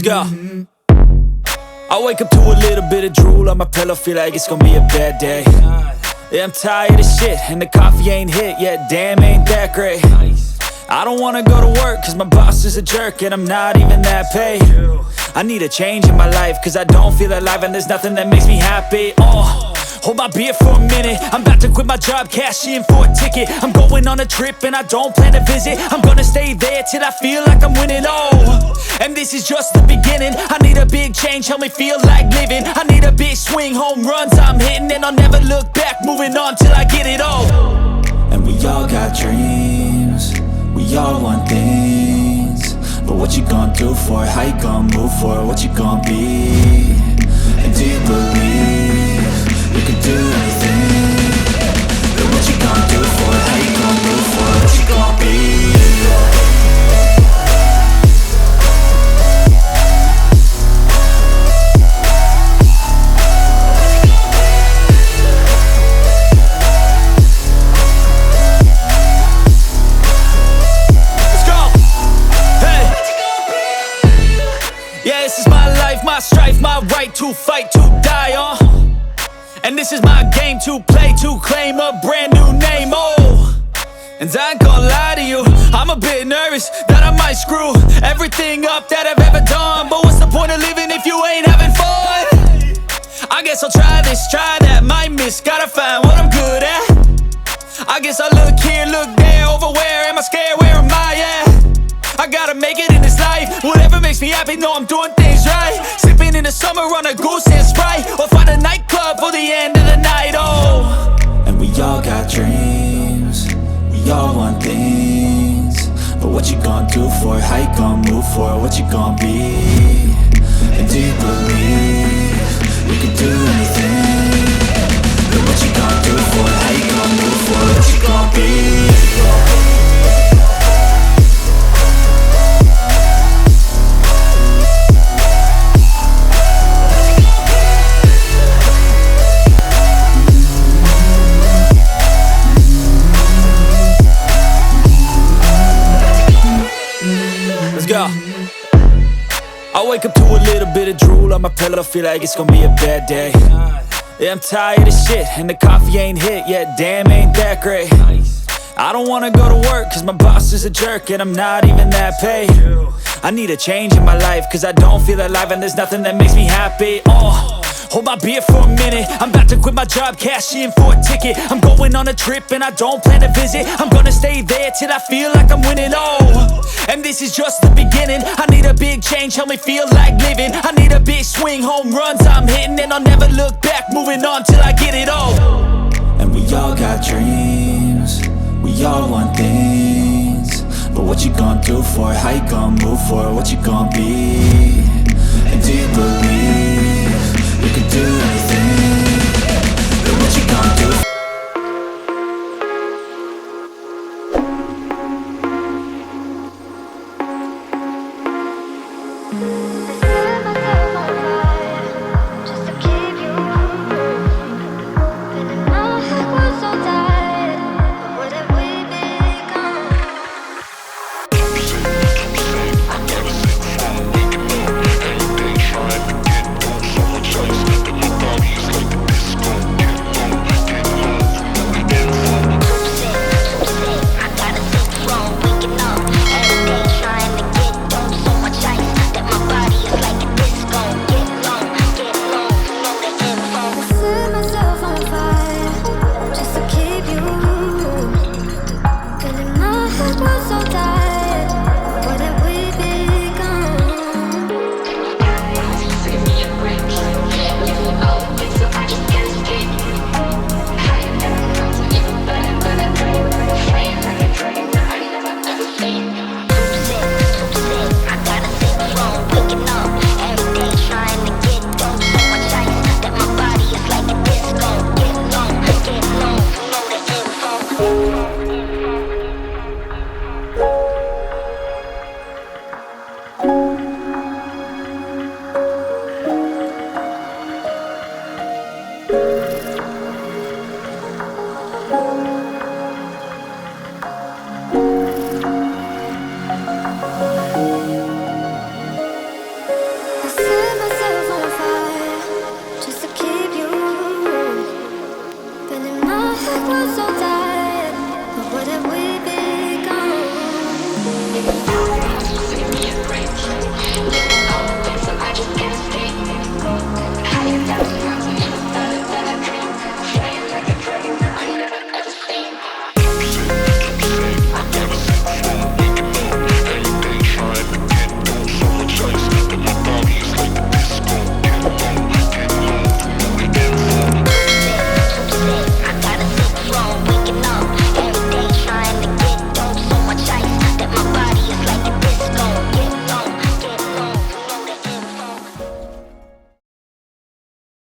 Let's go. I wake up to a little bit of drool on my pillow, feel like it's gonna be a bad day. Yeah, I'm tired of shit, and the coffee ain't hit yet, damn, ain't that great. I don't wanna go to work, cause my boss is a jerk, and I'm not even that paid. I need a change in my life, cause I don't feel alive, and there's nothing that makes me happy. Hold my beer for a minute, I'm about to quit my job, cash in for a ticket. I'm going on a trip and I don't plan to visit. I'm gonna stay there till I feel like I'm winning, and this is just the beginning. I need a big change, help me feel like living. I need a big swing, home runs I'm hitting, and I'll never look back, moving on till I get it all. And we all got dreams, we all want things, but what you gonna do for it? How you gonna move for it? What you gonna be? And do you believe you can do anything? But what you gonna do for it? How you gonna move for it? What you gonna be? Let's go! Hey! Yeah, this is my life, my strife, my right to fight, to die on. And this is my game to play, to claim a brand new name, And I ain't gonna lie to you, I'm a bit nervous that I might screw everything up that I've ever done. But what's the point of living if you ain't having fun? I guess I'll try this, try that, might miss, gotta find what I'm good at. I guess I look here, look there, over where am I scared, where am I at? I gotta make it in this life, whatever makes me happy, know I'm doing things right. Sipping in the summer on a goose and Sprite, or find a nightclub for the end of the night, And we all got dreams, we all want things, but what you gonna do for it? How you gonna move for it? What you gonna be? And do you believe you can do anything? But what you gonna do for it? How you gonna move for it? What you gonna be? Go. I wake up to a little bit of drool on my pillow, feel like it's gonna be a bad day. Yeah, I'm tired of shit, and the coffee ain't hit yet, damn, ain't that great. I don't wanna go to work, cause my boss is a jerk, and I'm not even that paid. I need a change in my life, cause I don't feel alive, and there's nothing that makes me happy. Hold my beer for a minute, I'm about to quit my job, cash in for a ticket. I'm going on a trip and I don't plan to visit. I'm gonna stay there till I feel like I'm winning, and this is just the beginning. I need a big change, help me feel like living. I need a big swing, home runs I'm hitting, and I'll never look back, moving on till I get it all. And we all got dreams, we all want things, but what you gonna do for it? How you gonna move for it? What you gonna be? And do you believe you can do anything? But what you gonna do?